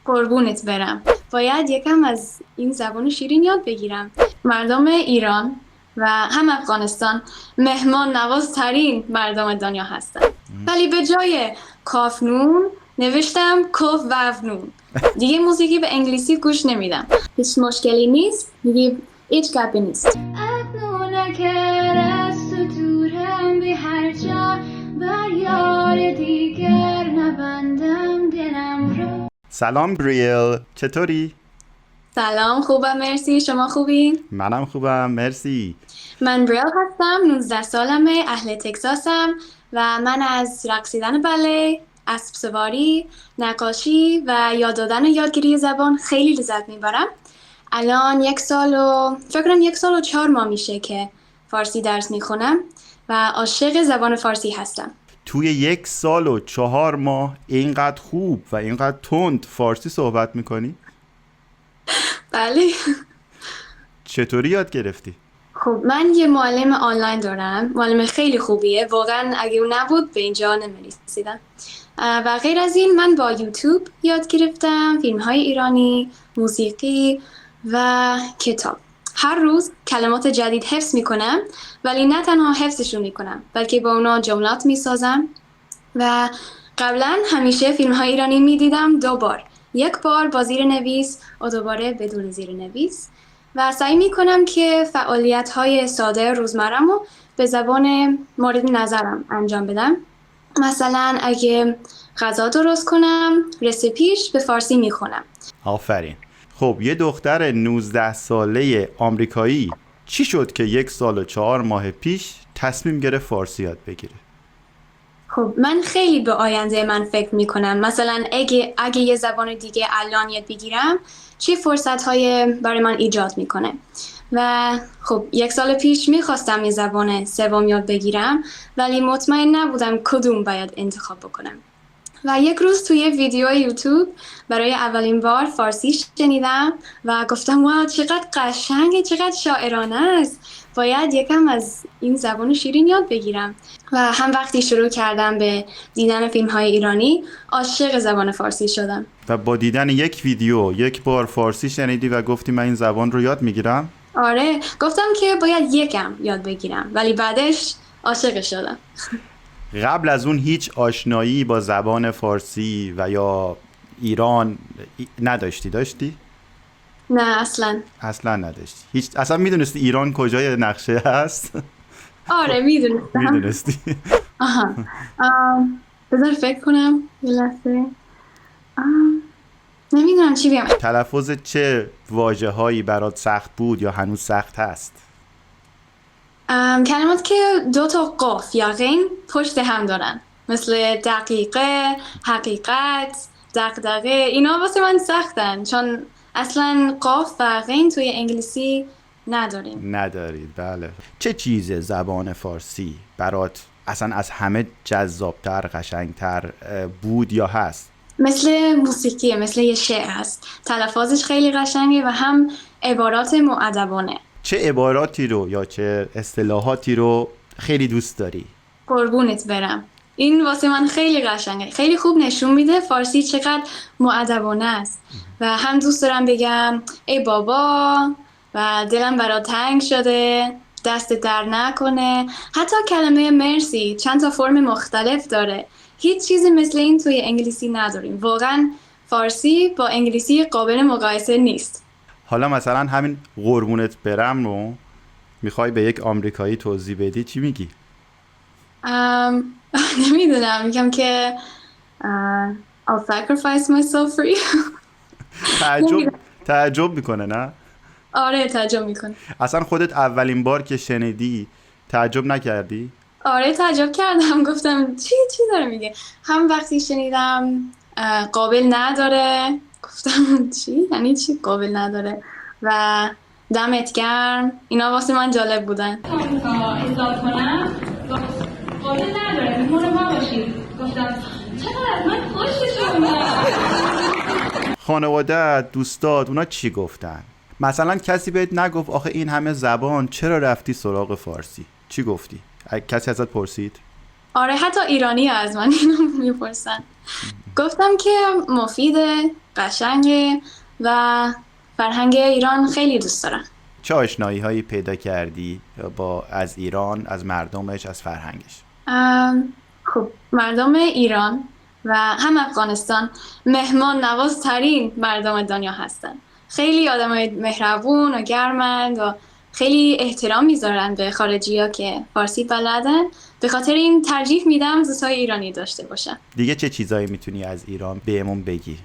قربونت برم. باید یکم از این زبان شیرین یاد بگیرم. مردم ایران و هم افغانستان مهمان نوازترین مردم دنیا هستن. ولی به جای کافنون نوشتم کاف وفنون. دیگه موسیقی به انگلیسی گوش نمیدم. هیچ مشکلی نیست. دیگه هیچ گپی نیست. از تو دورم به هر جا و یار دیگر نبندم دلم رو. سلام بریل، چطوری؟ سلام، خوبم مرسی. شما خوبی؟ منم خوبم مرسی. من بریل هستم، 19 سالمه، اهل تگزاسم و من از رقصیدن بالت، اسب سواری، نقاشی و یاد دادن و یادگیری زبان خیلی لذت میبرم. الان 1 سال و 4 ماه میشه که فارسی درس میخونم و عاشق زبان فارسی هستم. توی 1 سال و 4 ماه اینقدر خوب و اینقدر تند فارسی صحبت میکنی؟ بله. چطوری یاد گرفتی؟ خب من یه معلم آنلاین دارم، معلم خیلی خوبیه، واقعا اگه اون نبود به اینجا نمیرسیدم. و غیر از این من با یوتیوب یاد گرفتم، فیلم های ایرانی، موسیقی و کتاب. هر روز کلمات جدید حفظ میکنم، ولی نه تنها حفظشون میکنم بلکه با اونا جملات میسازم. و قبلا همیشه فیلم های ایرانی میدیدم 2 بار، 1 بار با زیر نویس و دوباره بدون زیر نویس، و سعی میکنم که فعالیت های ساده روزمره‌مو به زبان مورد نظرم انجام بدم. مثلا اگه غذا درست کنم رسیپیش به فارسی میخونم. آفرین. خب یه دختر 19 ساله آمریکایی چی شد که 1 سال و 4 ماه پیش تصمیم گرفت فارسی یاد بگیره؟ خب من خیلی به آینده من فکر میکنم. مثلا اگه یه زبان دیگه الان یاد بگیرم چه فرصت های برای من ایجاد میکنه. و خب 1 سال پیش میخواستم یه زبان سوم یاد بگیرم، ولی مطمئن نبودم کدوم باید انتخاب بکنم. و یک روز توی ویدیو یوتیوب برای اولین بار فارسی شنیدم و گفتم واو چقدر قشنگه، چقدر شاعرانه است. باید یکم از این زبان شیرین یاد بگیرم. و هم وقتی شروع کردم به دیدن فیلم های ایرانی عاشق زبان فارسی شدم. و با دیدن یک ویدیو 1 بار فارسی شنیدی و گفتی من این زبان رو یاد میگیرم؟ آره، گفتم که باید یکم یاد بگیرم، ولی بعدش عاشق شدم. قبل از اون هیچ آشنایی با زبان فارسی و یا ایران نداشتی؟ داشتی؟ نه اصلا نداشتی. اصلا میدونستی ایران کجای نقشه هست؟ آره میدونستم. میدونستی؟ آها. بذار فکر کنم یه لحظه. نمیدونم چی بگم. تلفظ چه واژه هایی برات سخت بود یا هنوز سخت هست؟ کلمات که 2 تا قاف یا غین پشت هم دارن، مثل دقیقه، حقیقت، دغدغه. اینا واسه من سختن چون اصلا قاف و غین توی انگلیسی نداریم. ندارید، بله. چه چیز زبان فارسی برات اصلا از همه جذابتر، قشنگتر بود یا هست؟ مثل موسیقیه، مثل یه شعر هست. تلفظش خیلی قشنگه و هم عبارات مؤدبانه. چه عباراتی رو یا چه اصطلاحاتی رو خیلی دوست داری؟ قربونت برم. این واسه من خیلی قشنگه، خیلی خوب نشون میده فارسی چقدر مؤدبانه است. و هم دوست دارم بگم ای بابا و دلم برات تنگ شده، دست در نکنه. حتی کلمه مرسی چند تا فرم مختلف داره. هیچ چیزی مثل این توی انگلیسی نداریم. واقعا فارسی با انگلیسی قابل مقایسه نیست. حالا مثلا همین قربونت برم رو میخوای به یک آمریکایی توضیح بدی چی میگی؟ نمیدونم، میگم که I'll sacrifice myself for you. تعجب میکنه نه؟ آره تعجب میکنه. اصلا خودت اولین بار که شنیدی تعجب نکردی؟ آره تعجب کردم، گفتم چی داره میگه. هم وقتی شنیدم قابل نداره گفتم چی؟ یعنی چی قابل نداره؟ و دمت گرم، اینا واسه من جالب بودن. اصلاح کنم قابل نداره، میمونه ما باشید. گفتم چقدر از من خوششون میاد. خانواده‌ات، دوستات، اونا چی گفتن؟ مثلا کسی بهت نگفت آخه این همه زبان چرا رفتی سراغ فارسی؟ چی گفتی؟ کسی ازت پرسید؟ آره حتی ایرانی ها از من اینو میپرسن. گفتم که مفیده، قشنگه و فرهنگ ایران خیلی دوست دارم. چه آشنایی هایی پیدا کردی از ایران، از مردمش، از فرهنگش؟ خب مردم ایران و هم افغانستان مهمان نوازترین مردم دنیا هستن. خیلی آدمای مهربون و گرمند و خیلی احترام میذارن به خارجی ها که فارسی بلدن. به خاطر این ترجیح میدم دوستای ایرانی داشته باشم. دیگه چه چیزایی میتونی از ایران بهمون بگی؟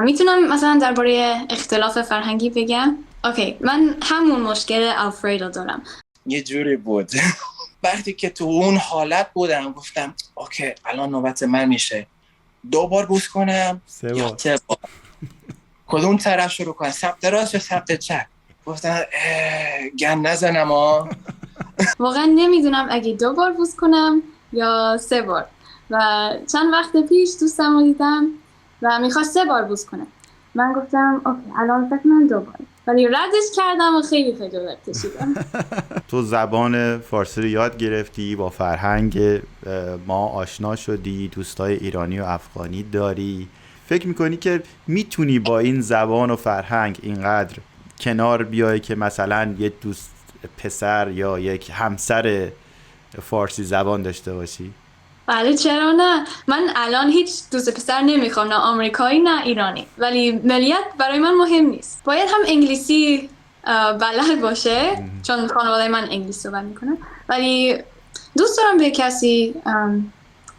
میتونم مثلا درباره اختلاف فرهنگی بگم. اوکی، من همون مشکل آلفردو دارم. یه جوری بود وقتی که تو اون حالت بودم گفتم اوکی الان نوبت من میشه 2 بار بوس کنم یا 3 بار کدوم طرف شروع کنم، سمت راست یا سمت چپ؟ گفتم گن نزنم ها. واقعا نمیدونم اگه 2 بار بوس کنم یا 3 بار و چند وقت پیش دوستم رو دیدم و میخواست 3 بار بوس کنم. من گفتم اوکی الان فکر من 2 بار، ولی ردش کردم و خیلی خجالت کشیدم. تو زبان فارسی رو یاد گرفتی، با فرهنگ ما آشنا شدی، دوستای ایرانی و افغانی داری. فکر میکنی که میتونی با این زبان و فرهنگ اینقدر کنار بیای که مثلا یه دوست پسر یا یک همسر فارسی زبان داشته باشی؟ بله چرا نه؟ من الان هیچ دوست پسر نمیخوام، نه آمریکایی نه ایرانی، ولی ملیت برای من مهم نیست. باید هم انگلیسی بلد باشه چون خانواده من انگلیسی صحبت میکنه، ولی دوست دارم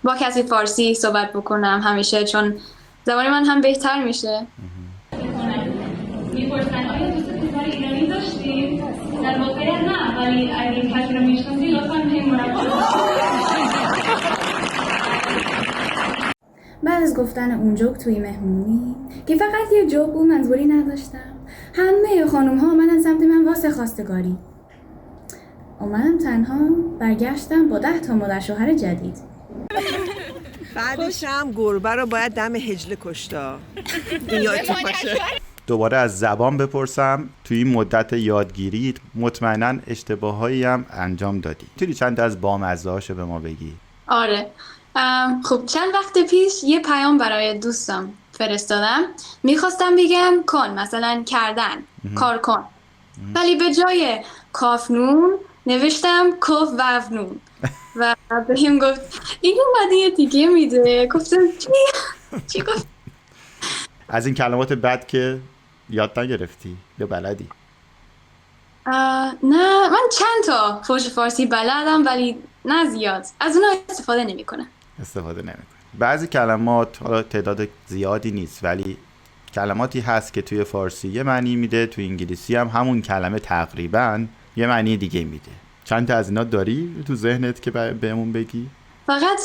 با کسی فارسی صحبت بکنم همیشه چون زبان من هم بهتر میشه. میپرسن آیا دوست پسر ایرانی داشتی؟ در واقع نه، ولی اگه کسی رو میشناسی لطفاً بعد از گفتن اون جوک توی مهمونی که فقط یه جوک بود، منظوری نداشتم، همه خانوم ها آمدن سمت من واسه خواستگاری. اومدم تنها، برگشتم با 10 تا مادر شوهر جدید. بعدش هم گربه رو باید دم هجله کشتا. یادتون باشه. دوباره از زبان بپرسم، توی این مدت یادگیری مطمئناً اشتباهایی هم انجام دادی. میتونی چند از بامزه‌هاشو به ما بگی؟ آره. خب چند وقت پیش یه پیام برای دوستم فرستادم، میخواستم بگم کن، مثلا کردن، کار کن، ولی به جای کاف نون نوشتم کاف وف نون و بهم گفت این اومده یه دیگه میده. گفتم چی گفت؟ از این کلمات بد که یاد نگرفتی یا بلدی؟ نه، من چند تا فوش فارسی بلدم ولی نه زیاد، از اونها استفاده نمیکنم. بعضی کلمات حالا تعداد زیادی نیست ولی کلماتی هست که توی فارسی یه معنی میده، توی انگلیسی هم همون کلمه تقریباً یه معنی دیگه میده. چند تا از اینا داری تو ذهنت که بهمون بگی؟ فقط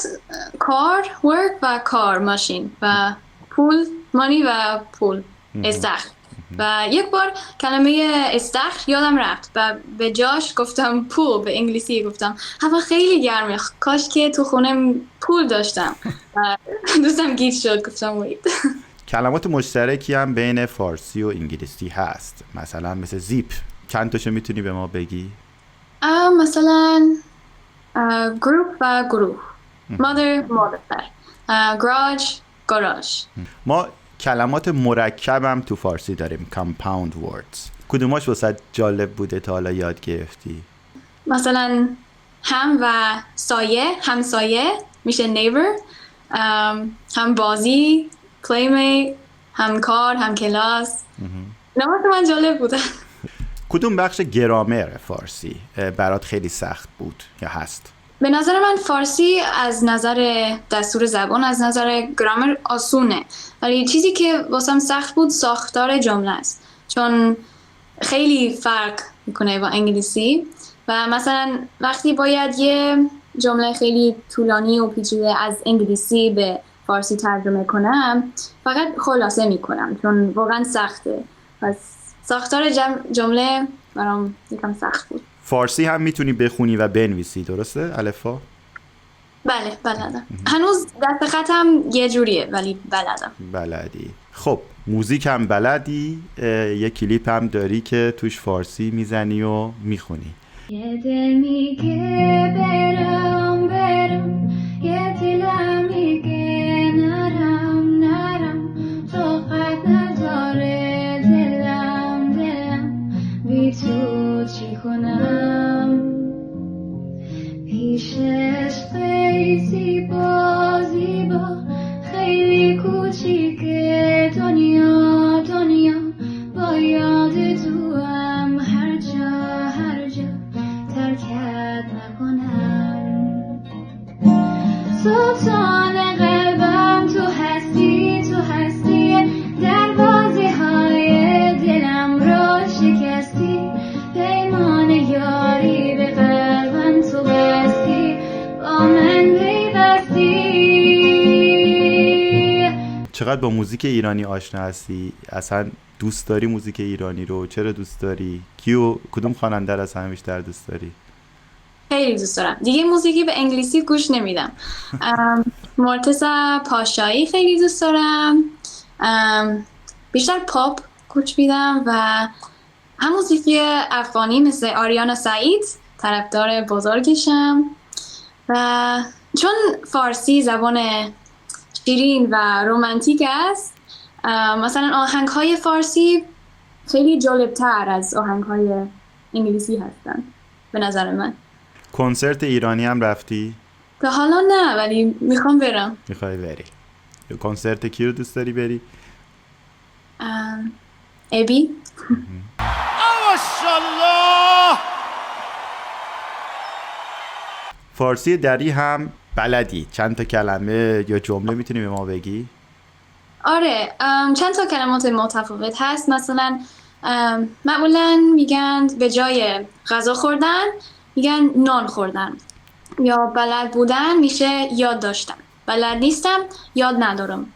کار، ورک و کار، ماشین و پول، مانی و پول، استخر. و یک بار کلمه استخر یادم رفت و به جاش گفتم پول، به انگلیسی گفتم هوا خیلی گرمه، کاش که تو خونه پول داشتم. دوستم گیج شد، گفتم وید. کلمات مشترکی هم بین فارسی و انگلیسی هست، مثلا مثل زیپ. چند تاشو میتونی به ما بگی؟ مثلا گروپ و گروه، مادر، گاراژ. ما کلمات مرکب هم تو فارسی داریم، compound words. کدوماش واسه جالب بوده تا حالا یاد گرفتی؟ مثلا هم و سایه، همسایه میشه neighbor، هم بازی playmate، هم کار، هم کلاس. نمات من جالب بوده. کدوم بخش گرامر فارسی برات خیلی سخت بود یا هست؟ به نظر من فارسی از نظر دستور زبان، از نظر گرامر آسونه، ولی چیزی که واسم سخت بود ساختار جمله است، چون خیلی فرق میکنه با انگلیسی و مثلا وقتی باید یه جمله خیلی طولانی و پیچیده از انگلیسی به فارسی ترجمه کنم فقط خلاصه میکنم چون واقعا سخته. پس ساختار جمله برام یکم سخت بود. فارسی هم میتونی بخونی و بنویسی، درسته؟ الفبا؟ بله بلدم. هنوز دست خطم یه جوریه ولی بلدم. بلدی. خب موزیک هم بلدی، یه کلیپ هم داری که توش فارسی میزنی و میخونی. یه دل میگه برم یه دلم میگه نرم کنم پیش عشقی زیبا زیبا خیلی کوچیکه دنیا دنیا با یاد تو هم هر جا ترکت نکنم سلطان قلبم تو هستی دروازه های دلم رو شکستی پیمان یاری به قلبم تو بستی با من پیوستی. چقدر با موزیک ایرانی آشنا هستی؟ اصلا دوست داری موزیک ایرانی رو؟ چرا دوست داری؟ کدوم خواننده رو از همه بیشتر دوست داری؟ خیلی دوست دارم. دیگه موزیکی به انگلیسی گوش نمیدم. مرتضی پاشایی خیلی دوست دارم. بیشتر پاپ گوش میدم و هم موسیقی افغانی مثل آریانا سعید طرفدار بزرگشم و چون فارسی زبان شیرین و رمانتیک است، مثلا آهنگ‌های فارسی خیلی جالب‌تر از آهنگ‌های انگلیسی هستن به نظر من. کنسرت ایرانی هم رفتی؟ تا حالا نه، ولی میخوام برم. میخوای بری؟ کنسرت کی رو دوست داری بری؟ ابی. ماشاءالله. فارسی دری هم بلدی؟ چند تا کلمه یا جمله میتونی به ما بگی؟ آره، چند تا کلمات متفاوت هست. مثلا معمولا میگن به جای غذا خوردن میگن نان خوردن، یا بلد بودن میشه یاد داشتن، بلد نیستم یاد ندارم.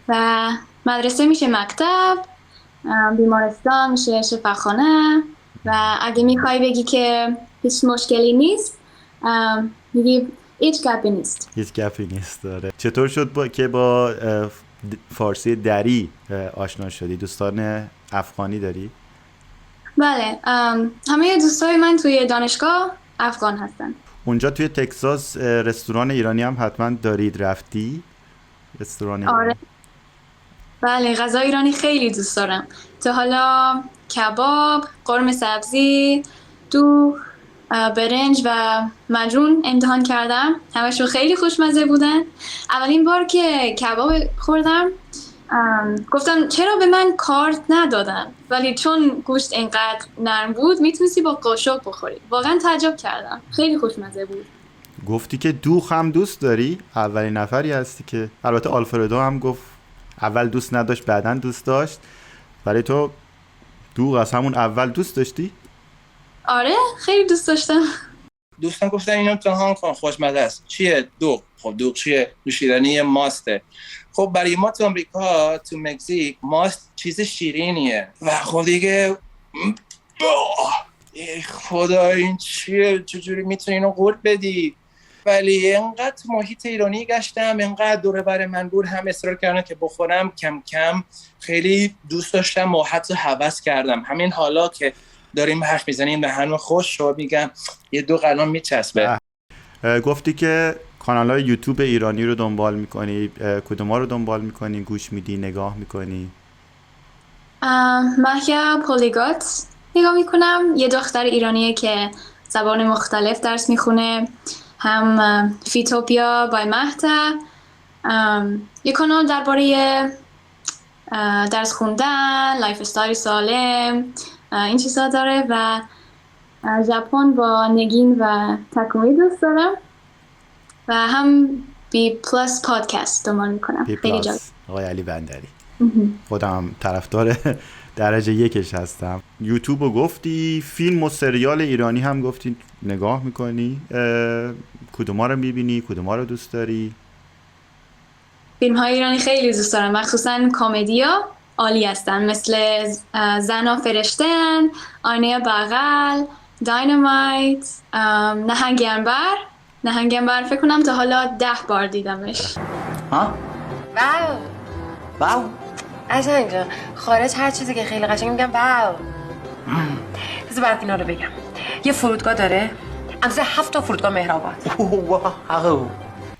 و مدرسه میشه مکتب، بیمارستان میشه شفاخانه. و اگه میخوای بگی که هیچ مشکلی نیست میگی هیچ گپی نیست. هیچ گپی نیست. داره. چطور شد که با فارسی دری آشنا شدی؟ دوستان افغانی داری؟ بله، همه دوستای من توی دانشگاه افغان هستن. اونجا توی تگزاس رستوران ایرانی هم حتما دارید، رفتی؟ رستوران ایرانی؟ آره. بله، غذا ایرانی خیلی دوست دارم. تا حالا کباب، قرمه سبزی، دوغ، برنج و مجون امتحان کردم. همشون خیلی خوشمزه بودن. اولین بار که کباب خوردم گفتم چرا به من کارت ندادن، ولی چون گوشت اینقدر نرم بود میتونستی با قاشق بخوری. واقعا تعجب کردم، خیلی خوشمزه بود. گفتی که دوغ هم دوست داری؟ اولین نفری هستی که، البته آلفردو هم گفت اول دوست نداشت بعداً دوست داشت، ولی تو دوغ از همون اول دوست داشتی؟ آره، خیلی دوست داشتم. دوستان گفتن اینو امتحان کن، خوشمزه است. چیه دوغ؟ خب دوغ چیه؟ نوش ایرانی ماسته. خب برای ما تو آمریکا، تو مکزیک، ماست چیز شیرینیه و خب دیگه خدا این چیه؟ چجوری میتونی اینو قورت بدی؟ ولی انقدر محیط ایرانی گشتم، انقدر دوره بر من بود، هم اصرار کردن که بخورم، کم کم خیلی دوست داشتم و حتی هوس کردم. همین حالا که داریم حرف میزنیم به همه خوش شد، میگم یه دو قلم میچسبه. گفتی که کانال‌های یوتیوب ایرانی رو دنبال میکنی، کدوما رو دنبال میکنی، گوش میدی، نگاه میکنی؟ مهیا پولیگات نگاه میکنم. یه دختر ایرانیه که زبان مختلف درس میخونه. هم فیتوپیا بای مهتا، یه کانال درباره درس خوندن، لایف استایل سالم، این چیزا داره. و ژاپن با نگین و تاکومی دوست دارم. و هم بی پلاس پادکست دنبال میکنم. خیلی جالب. آقای علی بندری. خودم طرفدار درجه یکش هستم. یوتیوب رو گفتی، فیلم و سریال ایرانی هم گفتی نگاه میکنی. کدوما رو میبینی؟ کدوما رو دوست داری؟ فیلم های ایرانی خیلی دوست دارم، مخصوصا کمدیا عالی هستن، مثل زن و فرشتن، آینه بغل، داینامایت، نهنگ انبر فکر کنم تا حالا 10 بار دیدمش. ها؟ واو قشنگه. خارج هر چیزی که خیلی قشنگ میگم واو. بذار برات اینا رو بگم. یه فرودگاه داره، اندازه 7 تا فرودگاه مهرآباد. واو.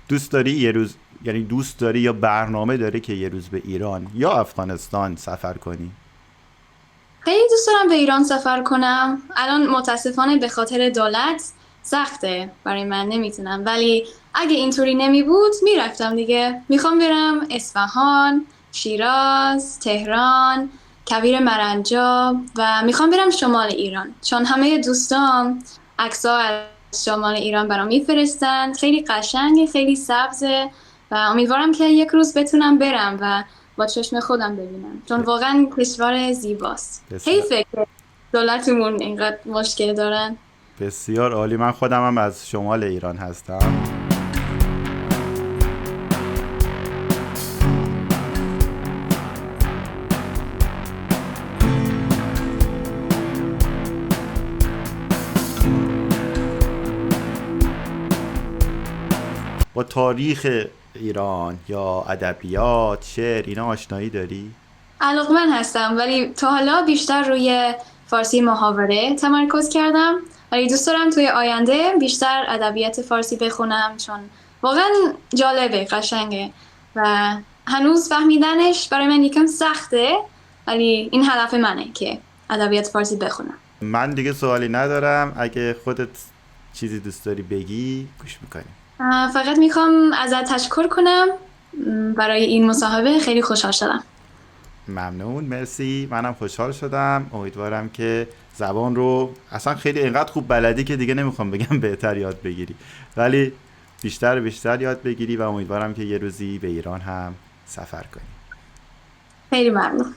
دوست داری یه روز، یعنی دوست داری یا برنامه داری که یه روز به ایران یا افغانستان سفر کنی؟ خیلی دوست دارم به ایران سفر کنم. الان متاسفانه به خاطر دولت سخته برای من، نمیتونم، ولی اگه اینطوری نمی بود میرفتم دیگه. میخوام برم اصفهان، شیراز، تهران، کویر مرنجاب و میخوام برم شمال ایران، چون همه دوستام عکس‌ها از شمال ایران برام میفرستن. خیلی قشنگه، خیلی سبزه و امیدوارم که یک روز بتونم برم و با چشم خودم ببینم، چون واقعا کشور زیباست. حیفه که دولتمون اینقدر مشکل دارن. بسیار عالی. من خودم هم از شمال ایران هستم. با تاریخ ایران یا ادبیات، شعر، اینا آشنایی داری؟ علاقه‌مند هستم، ولی تا حالا بیشتر روی فارسی محاوره تمرکز کردم، ولی دوست دارم توی آینده بیشتر ادبیات فارسی بخونم، چون واقعا جالبه، قشنگه و هنوز فهمیدنش برای من یکم سخته، ولی این هدف منه که ادبیات فارسی بخونم. من دیگه سوالی ندارم. اگه خودت چیزی دوست داری بگی گوش میکنیم. فقط میخوام ازت تشکر کنم برای این مصاحبه. خیلی خوشحال شدم. ممنون، مرسی. منم خوشحال شدم. امیدوارم که زبان رو اصلا خیلی اینقدر خوب بلدی که دیگه نمیخوام بگم بهتر یاد بگیری، ولی بیشتر یاد بگیری و امیدوارم که یه روزی به ایران هم سفر کنی. خیلی ممنون.